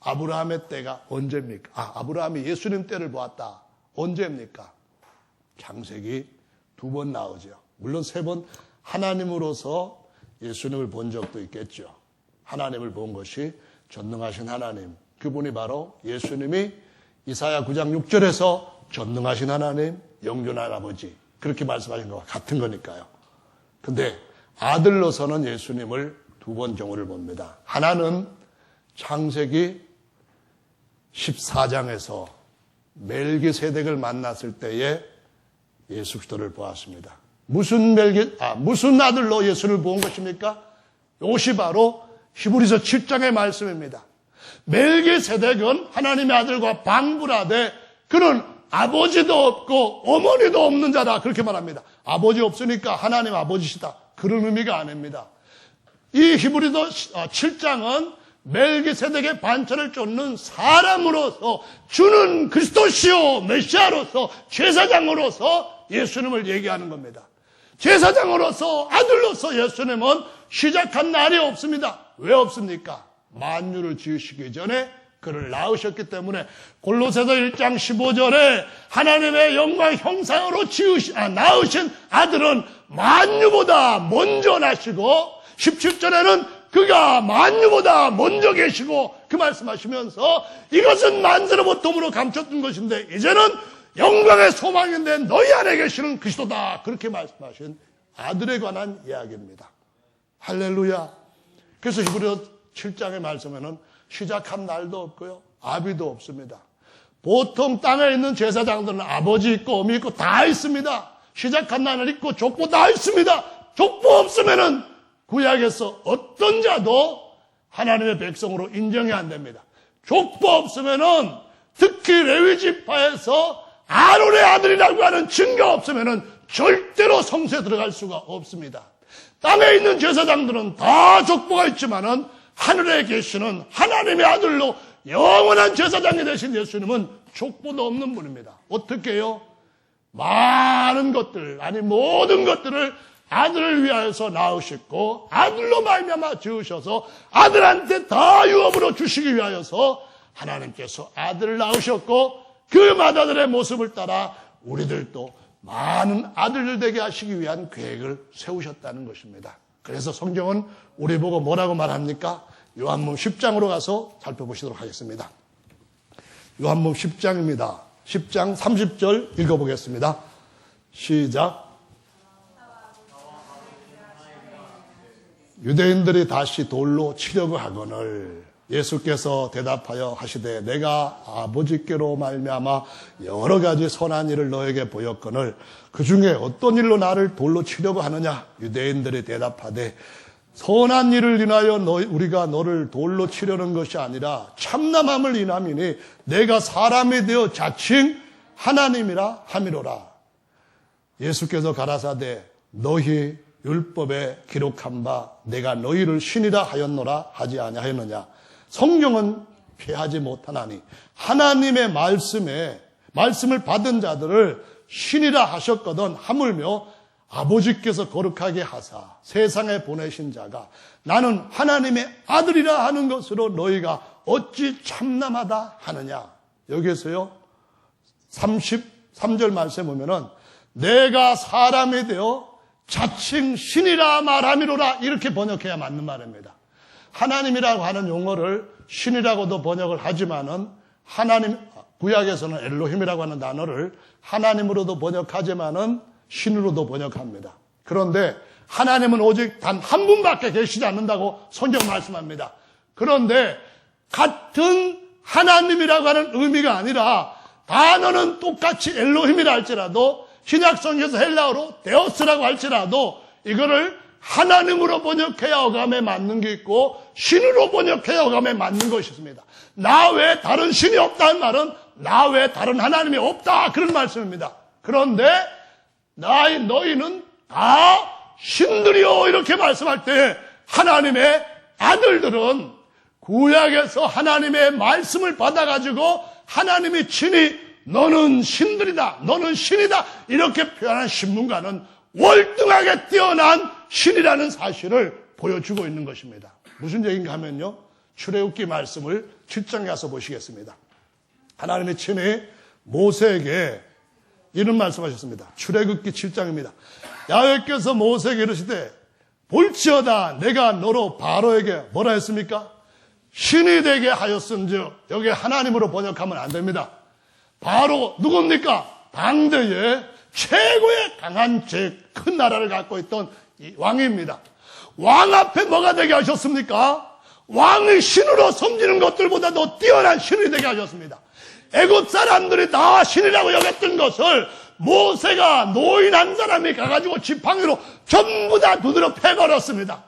아브라함의 때가 언제입니까? 아브라함이 예수님 때를 보았다. 언제입니까? 창세기 2번 나오죠. 물론 3번 하나님으로서 예수님을 본 적도 있겠죠. 하나님을 본 것이 전능하신 하나님. 그분이 바로 예수님이 이사야 9장 6절에서 전능하신 하나님, 영존한 아버지. 그렇게 말씀하신 것과 같은 거니까요. 근데 아들로서는 예수님을 2번 경우를 봅니다. 하나는 창세기 14장에서 멜기세덱을 만났을 때에 예수 그리스도를 보았습니다. 무슨 아들로 예수를 본 것입니까? 이것이 바로 히브리서 7장의 말씀입니다. 멜기세덱은 하나님의 아들과 방불하되 그는 아버지도 없고 어머니도 없는 자다. 그렇게 말합니다. 아버지 없으니까 하나님 아버지시다. 그런 의미가 아닙니다. 이 히브리서 7장은 멜기세덱의 반차를 쫓는 사람으로서 주는 그리스도시요 메시아로서 제사장으로서 예수님을 얘기하는 겁니다. 제사장으로서 아들로서 예수님은 시작한 날이 없습니다. 왜 없습니까? 만유를 지으시기 전에 그를 낳으셨기 때문에 골로새서 1장 15절에 하나님의 영광 형상으로 낳으신 아들은 만유보다 먼저 나시고 17절에는 그가 만유보다 먼저 계시고 그 말씀하시면서 이것은 만세로부터으로 감췄던 것인데 이제는 영광의 소망인데 너희 안에 계시는 그리스도다. 그렇게 말씀하신 아들에 관한 이야기입니다. 할렐루야. 그래서 히브리서 7장의 말씀에는 시작한 날도 없고요. 아비도 없습니다. 보통 땅에 있는 제사장들은 아버지 있고 어미 있고 다 있습니다. 시작한 날은 있고 족보 다 있습니다. 족보 없으면은 구약에서 어떤 자도 하나님의 백성으로 인정이 안 됩니다. 족보 없으면은 특히 레위 지파에서 아론의 아들이라고 하는 증거 없으면은 절대로 성소에 들어갈 수가 없습니다. 땅에 있는 제사장들은 다 족보가 있지만은 하늘에 계시는 하나님의 아들로 영원한 제사장이 되신 예수님은 족보도 없는 분입니다. 어떻게 해요? 많은 것들, 아니 모든 것들을 아들을 위하여서 낳으셨고 아들로 말미암아 지으셔서 아들한테 다 유업으로 주시기 위하여서 하나님께서 아들을 낳으셨고 그 맏아들의 모습을 따라 우리들도 많은 아들들 되게 하시기 위한 계획을 세우셨다는 것입니다. 그래서 성경은 우리 보고 뭐라고 말합니까? 요한복음 10장으로 가서 살펴보시도록 하겠습니다. 요한복음 10장입니다. 10장 30절 읽어보겠습니다. 시작. 유대인들이 다시 돌로 치려고 하거늘 예수께서 대답하여 하시되 내가 아버지께로 말미암아 여러 가지 선한 일을 너에게 보였거늘 그 중에 어떤 일로 나를 돌로 치려고 하느냐? 유대인들이 대답하되 선한 일을 인하여 우리가 너를 돌로 치려는 것이 아니라 참남함을 인함이니 내가 사람이 되어 자칭 하나님이라 함이로라. 예수께서 가라사대 너희 율법에 기록한 바 내가 너희를 신이라 하였노라 하지 아니하였느냐. 성경은 피하지 못하나니 하나님의 말씀을 받은 자들을 신이라 하셨거든 하물며 아버지께서 거룩하게 하사 세상에 보내신 자가 나는 하나님의 아들이라 하는 것으로 너희가 어찌 참남하다 하느냐. 여기에서요 33절 말씀에 보면은 내가 사람이 되어 자칭 신이라 말함이로라 이렇게 번역해야 맞는 말입니다. 하나님이라고 하는 용어를 신이라고도 번역을 하지만은 하나님 구약에서는 엘로힘이라고 하는 단어를 하나님으로도 번역하지만은 신으로도 번역합니다. 그런데 하나님은 오직 단 한 분밖에 계시지 않는다고 성경 말씀합니다. 그런데 같은 하나님이라고 하는 의미가 아니라 단어는 똑같이 엘로힘이라 할지라도 신약성경에서 헬라어로 데오스라고 할지라도 이거를 하나님으로 번역해야 어감에 맞는 게 있고 신으로 번역해야 어감에 맞는 것이 있습니다. 나 외에 다른 신이 없다는 말은 나 외에 다른 하나님이 없다 그런 말씀입니다. 그런데 너희는 다 신들이요 이렇게 말씀할 때 하나님의 아들들은 구약에서 하나님의 말씀을 받아가지고 하나님이 친히 너는 신들이다 너는 신이다 이렇게 표현한 신문가는 월등하게 뛰어난 신이라는 사실을 보여주고 있는 것입니다. 무슨 얘기인가 하면요 출애굽기 말씀을 7장에 가서 보시겠습니다. 하나님이 친히 모세에게 이런 말씀하셨습니다. 출애굽기 7장입니다. 야훼께서 모세에게 이르시되 볼지어다 내가 너로 바로에게 뭐라 했습니까? 신이 되게 하였은즉 여기 하나님으로 번역하면 안 됩니다. 바로 누굽니까? 당대의 최고의 강한 큰 나라를 갖고 있던 이 왕입니다. 왕 앞에 뭐가 되게 하셨습니까? 왕의 신으로 섬기는 것들보다도 뛰어난 신이 되게 하셨습니다. 애굽 사람들이 다 신이라고 여겼던 것을 모세가 노인 한 사람이 가가지고 지팡이로 전부 다 두드려 패버렸습니다.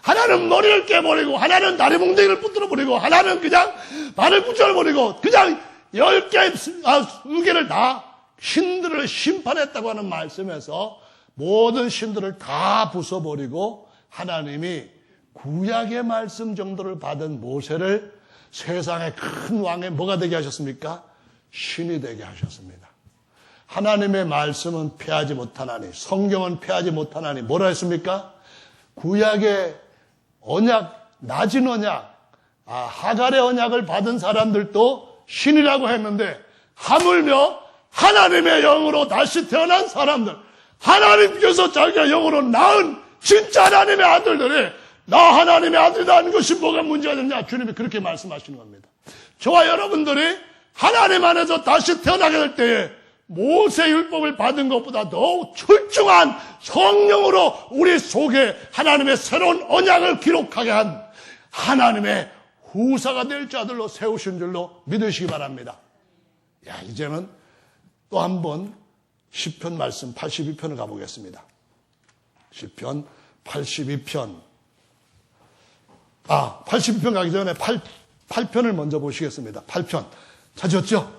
하나는 머리를 깨버리고 하나는 다리 뭉댕이를 부들어버리고 하나는 그냥 발을 붙여버리고 그냥 10개, 20개를 다 신들을 심판했다고 하는 말씀에서 모든 신들을 다 부숴버리고 하나님이 구약의 말씀 정도를 받은 모세를 세상의 큰 왕의 뭐가 되게 하셨습니까? 신이 되게 하셨습니다. 하나님의 말씀은 패하지 못하나니 성경은 패하지 못하나니 뭐라 했습니까? 구약의 언약, 낮은 언약, 하갈의 언약을 받은 사람들도 신이라고 했는데 하물며 하나님의 영으로 다시 태어난 사람들, 하나님께서 자기가 영으로 낳은 진짜 하나님의 아들들이 나 하나님의 아들이다 하는 것이 뭐가 문제가 됐냐? 주님이 그렇게 말씀하시는 겁니다. 저와 여러분들이 하나님 안에서 다시 태어나게 될 때에 모세 율법을 받은 것보다 더 출중한 성령으로 우리 속에 하나님의 새로운 언약을 기록하게 한 하나님의 후사가 될 자들로 세우신 줄로 믿으시기 바랍니다. 이제는 또 한 번 시편 말씀 82편을 가보겠습니다. 시편 82편. 82편 가기 전에 8편을 먼저 보시겠습니다. 8편. 찾으셨죠?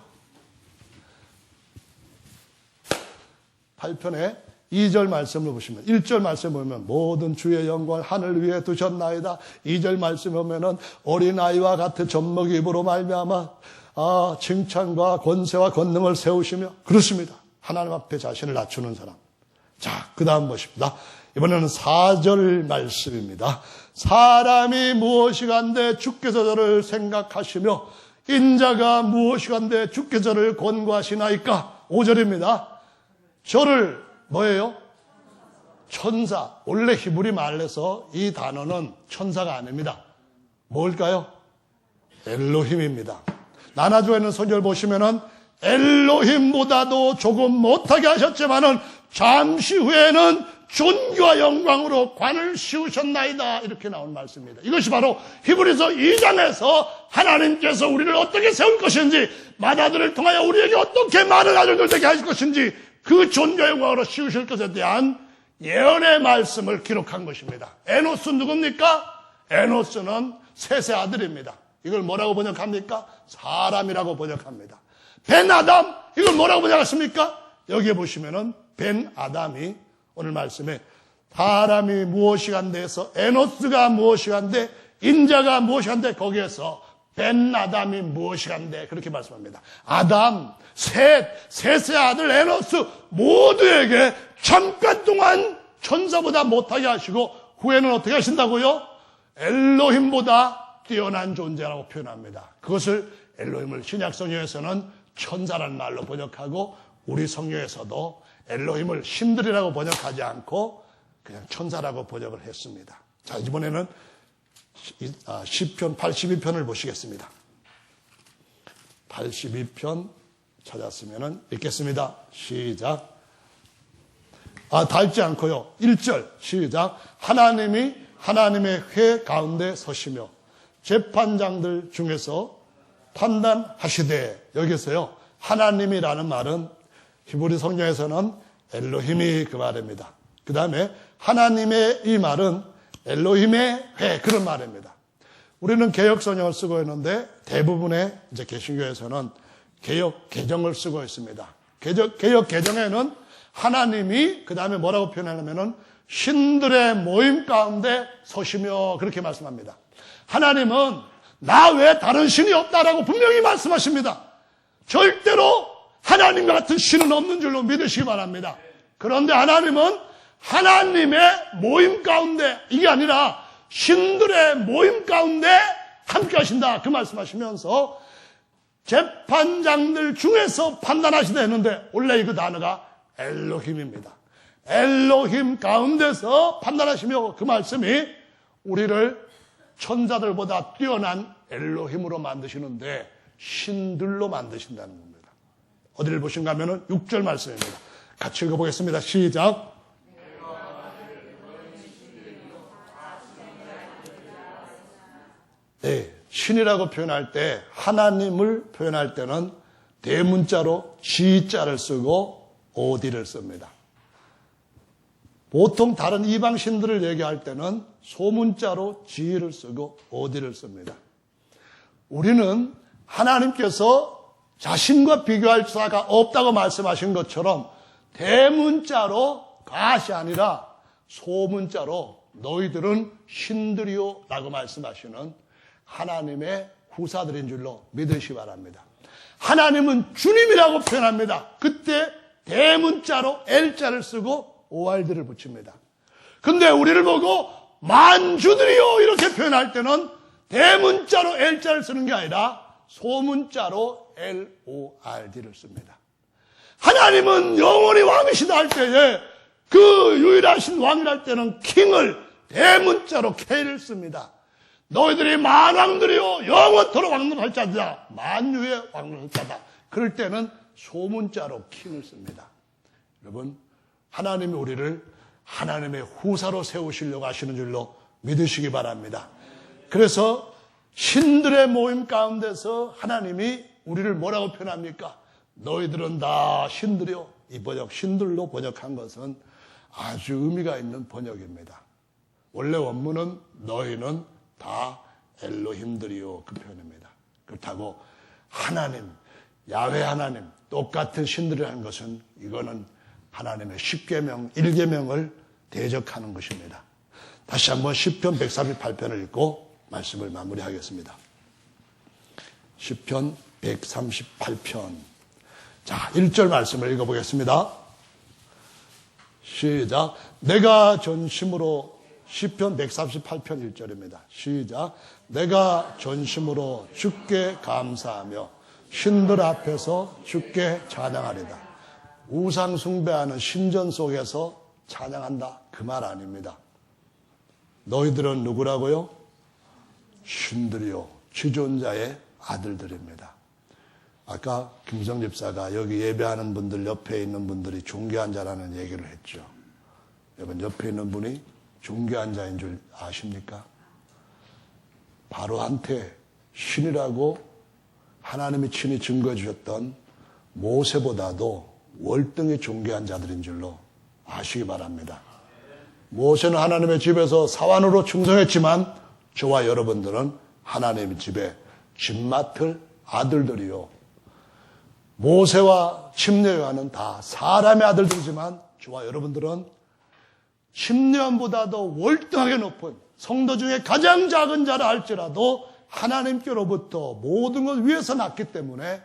8편에 2절 말씀을 보시면 1절 말씀 보면 모든 주의 영광을 하늘 위에 두셨나이다. 2절 말씀 보면은 어린아이와 같은 젖먹이 입으로 말미암아 칭찬과 권세와 권능을 세우시며 그렇습니다. 하나님 앞에 자신을 낮추는 사람. 자, 그 다음 보십니다. 이번에는 4절 말씀입니다. 사람이 무엇이간데 주께서 저를 생각하시며 인자가 무엇이간데 주께서 저를 권고하시나이까. 5절입니다. 저를 뭐예요? 천사. 원래 히브리 말에서 이 단어는 천사가 아닙니다. 뭘까요? 엘로힘입니다. 나나조에 있는 선절 보시면은 엘로힘보다도 조금 못하게 하셨지만은 잠시 후에는 존귀와 영광으로 관을 씌우셨나이다. 이렇게 나온 말씀입니다. 이것이 바로 히브리서 2장에서 하나님께서 우리를 어떻게 세울 것인지 맏아들을 통하여 우리에게 어떻게 많은 아들들 되게 하실 것인지 그 존귀와 영광으로 씌우실 것에 대한 예언의 말씀을 기록한 것입니다. 에노스 누굽니까? 에노스는 셋의 아들입니다. 이걸 뭐라고 번역합니까? 사람이라고 번역합니다. 벤 아담, 이걸 뭐라고 번역하십니까? 여기에 보시면은 벤 아담이 오늘 말씀에 사람이 무엇이간데 해서 에노스가 무엇이간데 인자가 무엇이간데 거기에서 벤 아담이 무엇이간데 그렇게 말씀합니다. 아담, 셋의 아들 에노스 모두에게 잠깐 동안 천사보다 못하게 하시고 후에는 어떻게 하신다고요? 엘로힘보다 뛰어난 존재라고 표현합니다. 그것을 엘로힘을 신약 성경에서는 천사라는 말로 번역하고 우리 성경에서도 엘로힘을 신들이라고 번역하지 않고 그냥 천사라고 번역을 했습니다. 자, 이번에는 시편 82편을 보시겠습니다. 82편 찾았으면 읽겠습니다. 시작. 다 읽지 않고요. 1절 시작. 하나님이 하나님의 회 가운데 서시며 재판장들 중에서 판단하시되, 여기서요 하나님이라는 말은 히브리 성경에서는 엘로힘이 그 말입니다. 그 다음에 하나님의 이 말은 엘로힘의 회, 그런 말입니다. 우리는 개역 성경을 쓰고 있는데 대부분의 이제 개신교에서는 개역 개정을 쓰고 있습니다. 개역 개정에는 하나님이 그 다음에 뭐라고 표현하냐면은 신들의 모임 가운데 서시며 그렇게 말씀합니다. 하나님은 나 외에 다른 신이 없다라고 분명히 말씀하십니다. 절대로 하나님과 같은 신은 없는 줄로 믿으시기 바랍니다. 그런데 하나님은 하나님의 모임 가운데, 이게 아니라 신들의 모임 가운데 함께 하신다, 그 말씀하시면서 재판장들 중에서 판단하시다 했는데 원래 그 단어가 엘로힘입니다. 엘로힘 가운데서 판단하시며 그 말씀이 우리를 천사들보다 뛰어난 엘로힘으로 만드시는데 신들로 만드신다는 겁니다. 어디를 보신가 하면은 6절 말씀입니다. 같이 읽어보겠습니다. 시작. 네, 신이라고 표현할 때, 하나님을 표현할 때는 대문자로 지자를 쓰고 오디를 씁니다. 보통 다른 이방 신들을 얘기할 때는 소문자로 지를 쓰고 오디를 씁니다. 우리는 하나님께서 자신과 비교할 자가 없다고 말씀하신 것처럼 대문자로 가시 아니라 소문자로 너희들은 신들이요 라고 말씀하시는 하나님의 후사들인 줄로 믿으시기 바랍니다. 하나님은 주님이라고 표현합니다. 그때 대문자로 L자를 쓰고 ORD를 붙입니다. 근데 우리를 보고 만주들이요 이렇게 표현할 때는 대문자로 L자를 쓰는 게 아니라 소문자로 LORD를 씁니다. 하나님은 영원히 왕이시다 할 때에 그 유일하신 왕이랄 때는 킹을 대문자로 K를 씁니다. 너희들이 만왕들이요 영원토록 왕노할 자다, 만유의 왕노할 자다. 그럴 때는 소문자로 킹을 씁니다. 여러분, 하나님이 우리를 하나님의 후사로 세우시려고 하시는 줄로 믿으시기 바랍니다. 그래서 신들의 모임 가운데서 하나님이 우리를 뭐라고 표현합니까? 너희들은 다 신들이요. 이 번역, 신들로 번역한 것은 아주 의미가 있는 번역입니다. 원래 원문은 너희는 다 엘로힘들이요, 그 표현입니다. 그렇다고 하나님, 야훼 하나님, 똑같은 신들이라는 것은 이거는 하나님의 10계명, 1계명을 대적하는 것입니다. 다시 한번 시편 138편을 읽고 말씀을 마무리하겠습니다. 시편 138편. 자, 1절 말씀을 읽어보겠습니다. 시작. 내가 전심으로, 시편 138편 1절입니다. 시작. 내가 전심으로 주께 감사하며 신들 앞에서 주께 찬양하리다. 우상 숭배하는 신전 속에서 찬양한다, 그 말 아닙니다. 너희들은 누구라고요? 신들이요, 지존자의 아들들입니다. 아까 김성 집사가 여기 예배하는 분들 옆에 있는 분들이 존귀한 자라는 얘기를 했죠. 여러분, 옆에 있는 분이 존귀한 자인 줄 아십니까? 바로 한테 신이라고 하나님이 친히 증거해 주셨던 모세보다도 월등히 존귀한 자들인 줄로 아시기 바랍니다. 모세는 하나님의 집에서 사환으로 충성했지만 저와 여러분들은 하나님의 집에 집 맡을 아들들이요. 모세와 심레요한은 다 사람의 아들들이지만 저와 여러분들은 심레요한보다도 월등하게 높은 성도 중에 가장 작은 자라 할지라도 하나님께로부터 모든 것 위에서 났기 때문에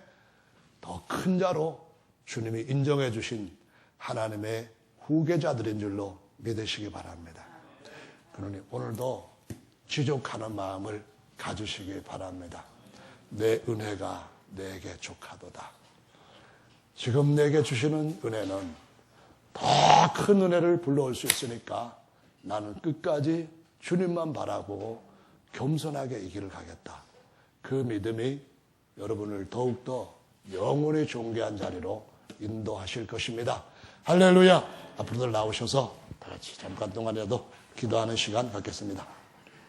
더 큰 자로 주님이 인정해 주신 하나님의 후계자들인 줄로 믿으시기 바랍니다. 그러니 오늘도 지족하는 마음을 가지시기 바랍니다. 내 은혜가 내게 족하도다. 지금 내게 주시는 은혜는 더 큰 은혜를 불러올 수 있으니까 나는 끝까지 주님만 바라고 겸손하게 이 길을 가겠다. 그 믿음이 여러분을 더욱더 영원히 존귀한 자리로 인도하실 것입니다. 할렐루야. 앞으로들 나오셔서 다 같이 잠깐 동안이라도 기도하는 시간 갖겠습니다.